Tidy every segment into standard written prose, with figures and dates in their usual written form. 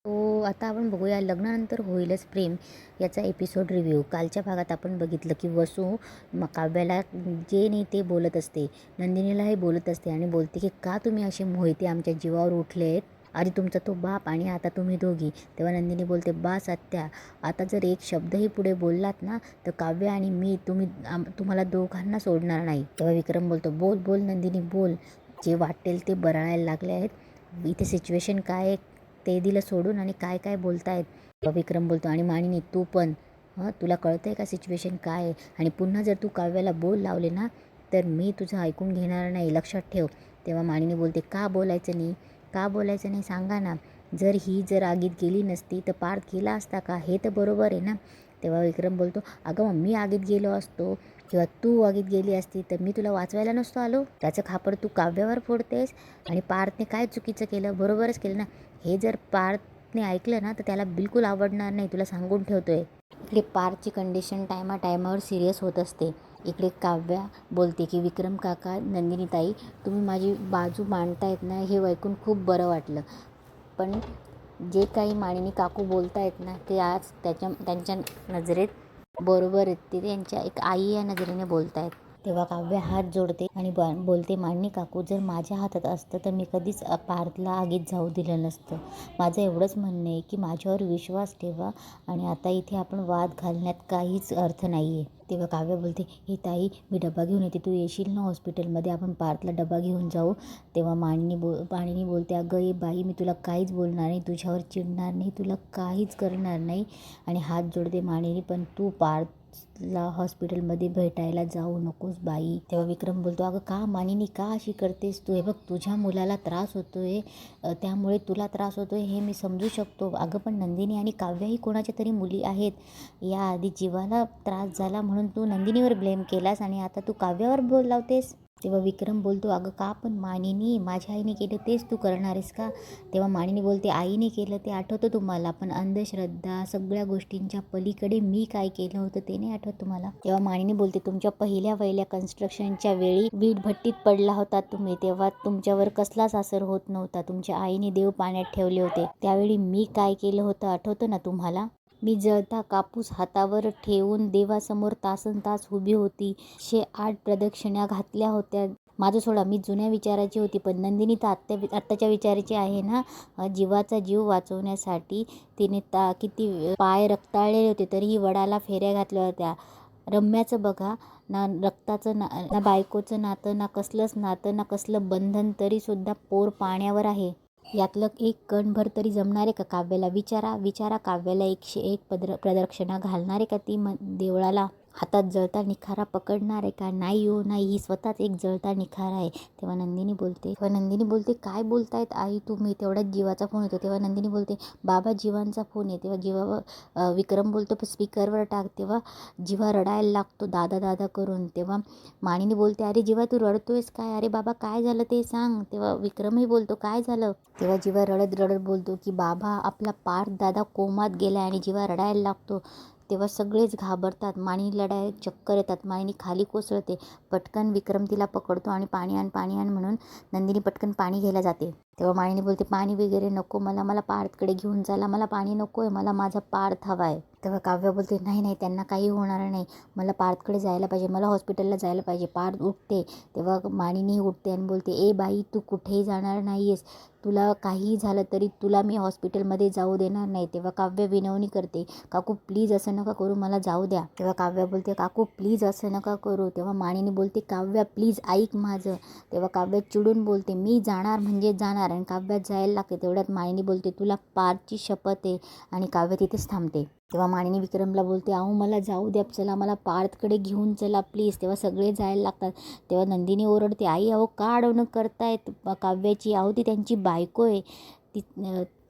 तो आता आपण बघूया लग्नानंतर होईलच प्रेम याचा एपिसोड रिव्ह्यू. कालच्या भागात आपण बघितलं की वसू काव्याला जे नाही ते बोलत असते, नंदिनीलाही बोलत असते आणि बोलते की का तुम्ही असे मोहिते आमच्या जीवावर उठले आहेत. आधी तुमचा तो बाप आणि आता तुम्ही दोघी. तेव्हा नंदिनी बोलते बास आत्या, आता जर एक शब्दही पुढे बोललात ना तर काव्य आणि मी तुम्हाला दोघांना सोडणार नाही. तेव्हा विक्रम बोलतो बोल बोल नंदिनी बोल, जे वाटेल ते बरळायला लागले आहेत. इथे सिच्युएशन काय आहे ते दिलं सोडून आणि काय काय बोलतायत. विक्रम बोलतो आणि मानिनी तू पण तुला कळतंय का सिच्युएशन काय आहे, आणि पुन्हा जर तू काव्याला बोल लावले ना तर मी तुझं ऐकून घेणार नाही, लक्षात ठेव. तेव्हा मानिनी बोलते का बोलायचं नाही, का बोलायचं नाही सांगा ना. जर आगीत गेली नसती तर पार्थ गेला असता का, हे तर बरोबर आहे ना. तेव्हा विक्रम बोलतो अगं मग मी आगीत गेलो असतो किंवा तू आगीत गेली असती तर मी तुला वाचवायला नसतो आलो. त्याचं खापर तू काव्यावर फोडतेस. आणि पार्थने काय चुकीचं केलं, बरोबरच केलं ना. हे जर पार्थने ऐकलं ना तर त्याला बिलकुल आवडणार नाही, तुला सांगून ठेवतोय. इकडे पार्थची कंडिशन टायमावर सिरियस होत असते. इकडे काव्या बोलते की विक्रम काका, नंदिनी ताई, तुम्ही माझी बाजू मांडतायत ना हे ऐकून खूप बरं वाटलं. पण जे काही मानिनी काकू बोलतायत ना ते आज त्यांच्या नजरेत बरोबर आहेत. ते त्यांच्या एक आई या नजरेने बोलतायत. तेव्हा काव्य हात जोडते आणि बोलते मानिनी काकू, जर माझ्या हातात असतं तर मी कधीच पार्थला आगीत जाऊ दिलं नसतं. माझं एवढंच म्हणणं आहे की माझ्यावर विश्वास ठेवा आणि आता इथे आपण वाद घालण्यात काहीच अर्थ नाही आहे. तेव्हा काव्य बोलते हे ताई, मी डबा घेऊन येते, तू येशील ना हॉस्पिटलमध्ये, आपण पार्थला डबा घेऊन जाऊ. तेव्हा मानिनी बोलते अगं ये बाई, मी तुला काहीच बोलणार नाही, तुझ्यावर चिडणार नाही, तुला काहीच करणार नाही. आणि हात जोडते मानिनी, पण तू पार्थला हॉस्पिटलमध्ये भेटायला जाऊ नकोस बाई. तेव्हा विक्रम बोलतो अगं का मानिनी, का अशी करतेस तू, हे बघ तुझ्या मुलाला त्रास होतोय, त्यामुळे तुला त्रास होतोय हे मी समजू शकतो. अगं पण नंदिनी आणि काव्या ही कोणाच्या तरी मुली आहेत. याआधी जीवाला त्रास झाला म्हणून तू नंदिनीवर ब्लेम केलास आणि आता तू काव्यावर बोल लावतेस. तेव्हा विक्रम बोलतो अगं का पण मानिनी, माझ्या आईने केलं तेच तू करणार आहेस का. तेव्हा मानिनी बोलते आईने केलं ते आठवतं तुम्हाला, पण अंधश्रद्धा सगळ्या गोष्टींच्या पलीकडे मी काय केलं होतं ते नाही आठवत तुम्हाला. तेव्हा मानिनी बोलते तुमच्या पहिल्या कन्स्ट्रक्शनच्या वेळी वीट भट्टीत पडला होता तुम्ही, तेव्हा तुमच्यावर कसलाच असर होत नव्हता. तुमच्या आईने देव पाण्यात ठेवले होते. त्यावेळी मी काय केलं होतं आठवतं ना तुम्हाला. मी जळता कापूस हातावर ठेवून देवासमोर तासनतास उभी होती. 108 प्रदक्षिणा घातल्या होत्या. माझं सोडा, मी जुन्या विचाराची होती, पण नंदिनी तर आत्ताच्या विचाराची आहे ना. जीवाचा जीव वाचवण्यासाठी तिने किती पाय रक्ताळले होते तरीही वडाला फेऱ्या घातल्या होत्या. रम्याचं बघा ना, रक्ताचं ना बायकोचं नातं, ना कसलंच नातं, ना कसलं बंधन, तरीसुद्धा पोर पाण्यावर आहे. यातलं एक कणभर तरी जमणार आहे का काव्याला. विचारा काव्याला 101 प्रदक्षिणा घालणार आहे का ती देवळाला. हातात जळता निखारा पकडणार आहे का. नाही हो नाही, ही स्वतःच एक जळता निखारा आहे. तेव्हा नंदिनी बोलते काय बोलतायत आई तुम्ही. तेवढ्यात जीवाचा फोन येतो. तेव्हा नंदिनी बोलते बाबा जीवांचा फोन आहे. तेव्हा विक्रम बोलतो स्पीकरवर टाक. तेव्हा जीवा रडायला लागतो दादा दादा करून. तेव्हा मानिनी बोलते अरे जीवा तू रडतोयस काय, अरे बाबा काय झालं ते सांग. तेव्हा विक्रमही बोलतो काय झालं. तेव्हा जीवा रडत बोलतो की बाबा आपला पार्थ दादा कोमात गेला आणि जीवा रडायला लागतो. तेव्हा सगळेच घाबरतात. मानिनीला डायरेक्ट चक्कर येतात. मानिनी खाली कोसळते. पटकन विक्रम तिला पकडतो आणि पाणी आण म्हणून नंदिनी पटकन पाणी घ्यायला जाते. तेव्हा मानिनी बोलते पाणी वगैरे नको मला पार्थकडे घेऊन चला, मला पाणी नको आहे, मला माझा पार्थ हवा आहे. तेव्हा काव्य बोलते नाही त्यांना काही होणार नाही, मला पार्थकडे जायला पाहिजे, मला हॉस्पिटलला जायला पाहिजे. पार्थ उठते. तेव्हा मानिनी उठते आणि बोलते ए बाई तू कुठेही जाणार नाही आहेस, तुला काहीही झालं तरी तुला मी हॉस्पिटलमध्ये जाऊ देणार नाही. तेव्हा काव्य विनवणी करते काकू प्लीज असं नका करू, मला जाऊ द्या. तेव्हा काव्य बोलते काकू प्लीज असं नका करू. तेव्हा मानिनी बोलते काव्या प्लीज ऐक माझं. तेव्हा काव्य चिडून बोलते मी जाणार म्हणजे जाणार, आणि काव्यात जायला लागते. तेवढ्यात मानिनी बोलते तुला पार्थची शपथ आहे, आणि काव्य तिथेच थांबते. तेव्हा मानिनी विक्रमला बोलते अहो मला जाऊ द्या, चला मला पार्थकडे घेऊन चला प्लीज. तेव्हा सगळे जायला लागतात. तेव्हा नंदिनी ओरडते आई अहो का अडवणूक करतायत काव्याची, अहो ती त्यांची बायको आहे ती.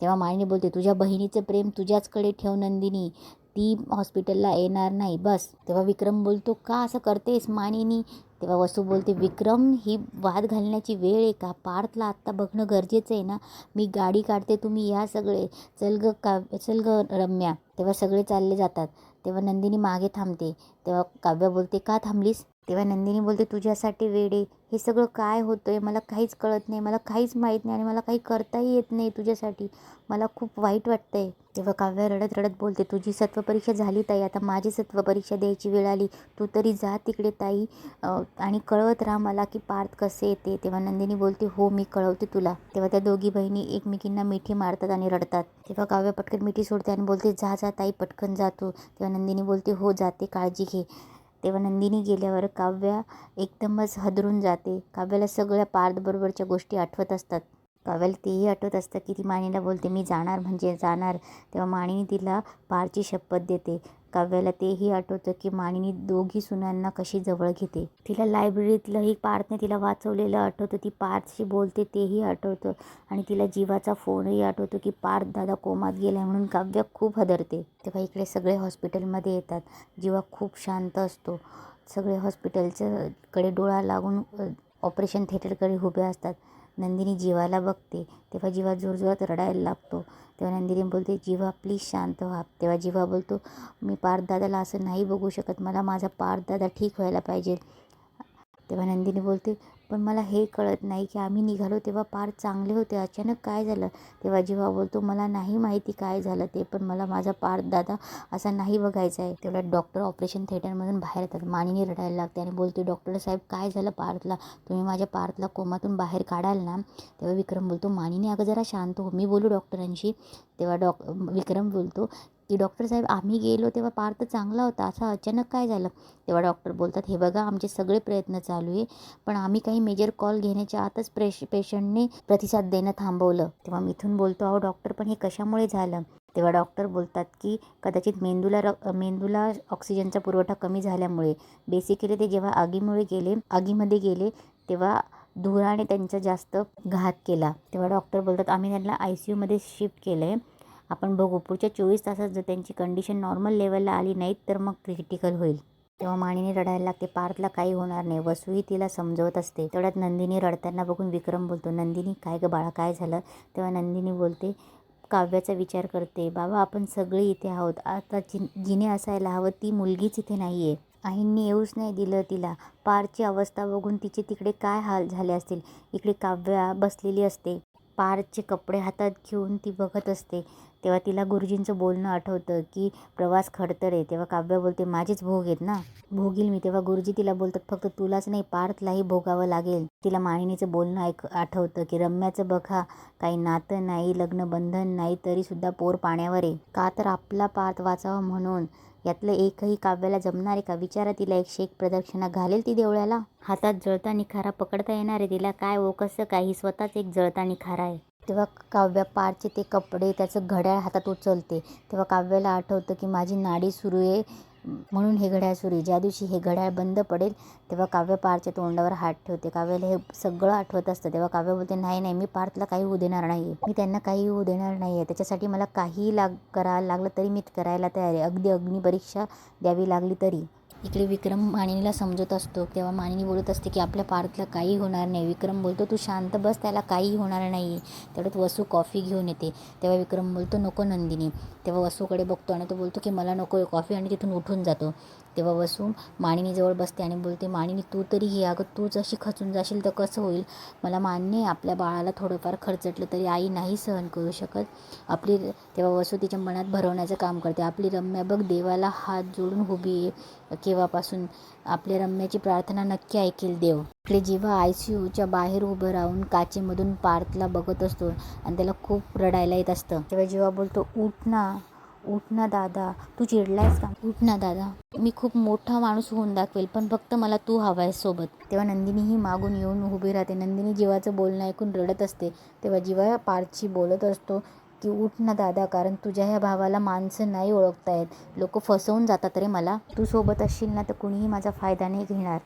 तेव्हा मानिनी बोलते तुझ्या बहिणीचं प्रेम तुझ्याचकडे ठेव नंदिनी, ती हॉस्पिटलला येणार नाही बस. तेव्हा विक्रम बोलतो का असं करतेस मानिनी. तेव्हा वसू बोलते विक्रम ही वाद घालण्याची वेळ आहे का, पार्थला आत्ता बघणं गरजेचं आहे ना. मी गाडी काढते तुम्ही या सगळे, चल ग रम्या. तेव्हा सगळे चालले जातात. तेव्हा नंदिनी मागे थांबते. तेव्हा काव्य बोलते का थांबलीस. तेव्हा नंदिनी बोलते तुझ्यासाठी वेडे, हे सगळं काय होतं आहे मला काहीच कळत नाही, मला काहीच माहीत नाही आणि मला काही करताही येत नाही तुझ्यासाठी, मला खूप वाईट वाटतं आहे. तेव्हा काव्या रडत रडत बोलते तुझी सत्वपरीक्षा झाली ताई, आता माझी सत्वपरीक्षा द्यायची वेळ आली, तू तरी जा तिकडे ताई आणि कळवत राहा मला की पार्थ कसे येते. तेव्हा नंदिनी बोलते हो मी कळवते तुला. तेव्हा त्या दोघी बहिणी एकमेकींना मिठी मारतात आणि रडतात. तेव्हा काव्या पटकन मिठी सोडते आणि बोलते जा जा ताई पटकन जातो. तेव्हा नंदिनी बोलते हो जाते, काळजी घे. तेव्हा नंदिनी गेल्यावर काव्या एकदमच हादरून जाते. काव्याला सगळ्या पार्थबरोबरच्या गोष्टी आठवत असतात. काव्याला तेही आठवत असतं की ती माणीला बोलते मी जाणार म्हणजे जाणार. तेव्हा माणीने तिला पारची शपथ देते. काव्याला तेही आठवतं की माणीने दोघी सुनांना कशी जवळ घेते. तिला लायब्ररीतलंही पार्थने तिला वाचवलेलं आठवतं, ती पार्थशी बोलते तेही आठवतं आणि तिला जीवाचा फोनही आठवतो की पार्थ दादा कोमात गेलाय म्हणून. काव्या खूप हादरते. तेव्हा इकडे सगळे हॉस्पिटलमध्ये येतात. जीवा खूप शांत असतो. सगळे हॉस्पिटलच्या कडे डोळा लागून ऑपरेशन थिएटरकडे उभे असतात. नंदिनी जीवाला बघते तेव्हा जीवा जोरजोरात रडायला लागतो. तेव्हा नंदिनी बोलते जीवा प्लीज शांत व्हा. तेव्हा जीवा बोलतो मी पार्थदादाला असं नाही बघू शकत, मला माझा पार्थदादा ठीक व्हायला पाहिजे. तेव्हा नंदिनी बोलते पण मला हे कळत नाही की आम्ही निघालो तेव्हा पार्थ चांगले होते, अचानक काय झालं. तेव्हा जीवा बोलतो मला नाही माहिती काय झालं ते, पण मला माझा पार्थदादा असा नाही बघायचा आहे. तेवढ्या डॉक्टर ऑपरेशन थिएटरमधून बाहेर येतात. माणिनी रडायला लागते आणि बोलते डॉक्टर साहेब काय झालं पार्थला, तुम्ही माझ्या पार्थला कोमातून बाहेर काढाल ना. तेव्हा विक्रम बोलतो माणिनी अगं जरा शांत हो, मी बोलू डॉक्टरांशी. तेव्हा विक्रम बोलतो की डॉक्टर साहेब आम्ही गेलो तेव्हा पार्थ चांगला होता, असं अचानक काय झालं. तेव्हा डॉक्टर बोलतात हे बघा आमचे सगळे प्रयत्न चालू आहे, पण आम्ही काही मेजर कॉल घेण्याच्या आतच पेशंटने प्रतिसाद देणं थांबवलं. तेव्हा मिथून बोलतो अहो डॉक्टर पण हे कशामुळे झालं. तेव्हा डॉक्टर बोलतात की कदाचित मेंदूला ऑक्सिजनचा पुरवठा कमी झाल्यामुळे. बेसिकली ते जेव्हा आगीमध्ये गेले तेव्हा धुराने त्यांचा जास्त घात केला. तेव्हा डॉक्टर बोलतात आम्ही त्यांना ICUमध्ये शिफ्ट केलं आहे, आपण बघू पुढच्या 24 तासात जर त्यांची कंडिशन नॉर्मल लेवलला आली नाही तर मग क्रिटिकल होईल. तेव्हा माणिनी रडायला लागते पार्थला काही होणार नाही. वसूही तिला समजवत असते. तेवढ्यात नंदिनी रडताना बघून विक्रम बोलतो नंदिनी काय गं बाळा काय झालं. तेव्हा नंदिनी बोलते काव्याचा विचार करते. बाबा आपण सगळे इथे आहोत, आता जिने असायला हवं ती मुलगीच इथे नाही आहे. आईंनी येऊच नाही दिलं तिला. पार्थची अवस्था बघून तिचे तिकडे काय हाल झाले असतील. इकडे काव्या बसलेली असते, पार्थचे कपडे हातात घेऊन ती बघत असते. तेव्हा तिला गुरुजींचं बोलणं आठवतं की प्रवास खडतर आहे. तेव्हा काव्या बोलते माझेच भोग आहेत ना, भोगील मी. तेव्हा गुरुजी तिला बोलतात फक्त तुलाच नाही पार्थलाही भोगावं लागेल. तिला माणिनीचं बोलणं आठवतं की रम्याचं बघा काही नातं नाही, लग्नबंधन नाही, तरीसुद्धा पोर पाण्यावर आहे. का तर आपला पार्थ वाचावा म्हणून. यातलं एकही काव्याला जमणार आहे का. विचारा तिला 101 प्रदक्षिणा घालेल ती देवळाला. हातात जळता निखारा पकडता येणार आहे तिला काय ओ कसं काही, स्वतःच एक जळता निखारा आहे. तेव्हा काव्या पारचे ते कपडे त्याचं घड्याळ हातात उचलते. तेव्हा काव्याला आठवतं की माझी नाडी सुरू आहे म्हणून हे घड्याळ सुरू आहे, ज्या दिवशी हे घड्याळ बंद पडेल तेव्हा काव्य पारच्या तोंडावर हात ठेवते. काव्याला हे सगळं आठवत असतं. तेव्हा काव्य बोलते नाही नाही मी पार्थला काही होऊ देणार नाही, मी त्यांना काही होऊ देणार नाही आहे, त्याच्यासाठी मला काही करायला लागलं तरी मी करायला तयार आहे, अगदी अग्निपरीक्षा द्यावी लागली तरी. इकडे विक्रम माणिनीला समजत असतो. तेव्हा माणिनी बोलत असते की आपल्या पार्थला काही होणार नाही. विक्रम बोलतो तू शांत बस, त्याला काही होणार नाही. तेवढ्यात वसू कॉफी घेऊन येते. तेव्हा विक्रम बोलतो नको नंदिनी. तेव्हा वसूकडे बघतो आणि तो बोलतो की मला नको आहे कॉफी आणि तिथून उठून जातो. तेव्हा वसू माणिनीजवळ बसते आणि बोलते माणिनी तू तरी ही अगं तूच अशी खचून जाशील तर कसं होईल. मला मान्य आहे आपल्या बाळाला थोडंफार खर्चटलं तरी आई नाही सहन करू शकत आपली. तेव्हा वसू तिच्या मनात भरवण्याचं काम करते. आपली रम्या बघ देवाला हात जोडून उभी आहे केव्हापासून, आपल्या रम्याची प्रार्थना नक्की ऐकेल देव. इकडे जेव्हा ICUच्या बाहेर उभं राहून काचेमधून पार्थला बघत असतो आणि त्याला खूप रडायला येत असतं. तेव्हा जेव्हा बोलतो उठ ना दादा, तू चिडलायस का, उठ ना दादा, मी खूप मोठा माणूस होऊन दाखवेल पण फक्त मला तू हवायस सोबत. तेव्हा नंदिनीही मागून येऊन उभी राहते. नंदिनी जीवाचं बोलणं ऐकून रडत असते. तेव्हा जीवा पार्थशी बोलत असतो की उठ ना दादा, कारण तुझ्या ह्या भावाला माणसं नाही ओळखतायत, लोक फसवून जातात रे मला. तू सोबत असशील ना तर कुणीही माझा फायदा नाही घेणार.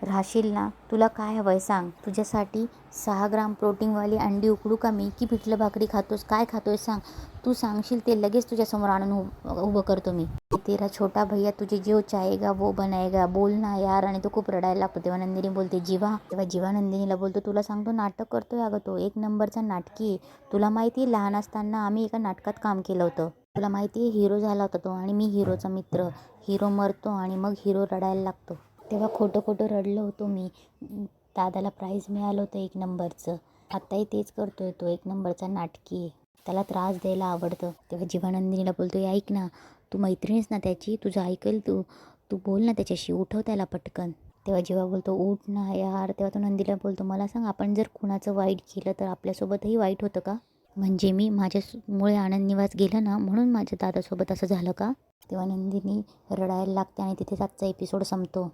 राहशील ना, तुला काय हवंय सांग. तुझ्यासाठी 6 ग्राम प्रोटीनवाली अंडी उकडू का मी, की पिठलं भाकरी खातोस, काय खातोय सांग. तू सांगशील ते लगेच तुझ्यासमोर आणून उभं करतो मी. तेरा छोटा भैया तुझे जो चाहेगा वो बनाएगा, बोल ना यार. आणि तो खूप रडायला लागतो. तेव्हा नंदिनी बोलते जीवा. तेव्हा जीवा नंदिनीला बोलतो तुला सांगतो नाटक करतोय अगं तो, 1 नंबरचा नाटकी आहे. तुला माहिती आहे लहान असताना आम्ही एका नाटकात काम केलं होतं. तुला माहिती आहे हिरो झाला होता तो आणि मी हिरोचा मित्र. हिरो मरतो आणि मग हिरो रडायला लागतो. तेव्हा खोटं खोटं रडलो होतो मी. दादाला प्राईज मिळालं होतं 1 नंबरचं. आत्ताही तेच करतोय तो, 1 नंबरचा नाटकी आहे. त्याला त्रास द्यायला आवडतं. तेव्हा जीवा नंदिनीला बोलतो, ऐक ना, तू मैत्रीणच ना त्याची, तुझं ऐकेल तू, तू बोल ना त्याच्याशी, उठव त्याला पटकन. तेव्हा जीवा बोलतो, उठ ना यार. तेव्हा तो नंदीला बोलतो, मला सांग, आपण जर कुणाचं वाईट केलं तर आपल्यासोबतही वाईट होतं का? म्हणजे मी माझ्यामुळे आनंद निवास गेलं ना, म्हणून माझ्या दादासोबत असं झालं का? तेव्हा नंदिनी रडायला लागते आणि तिथेच आजचा एपिसोड संपतो.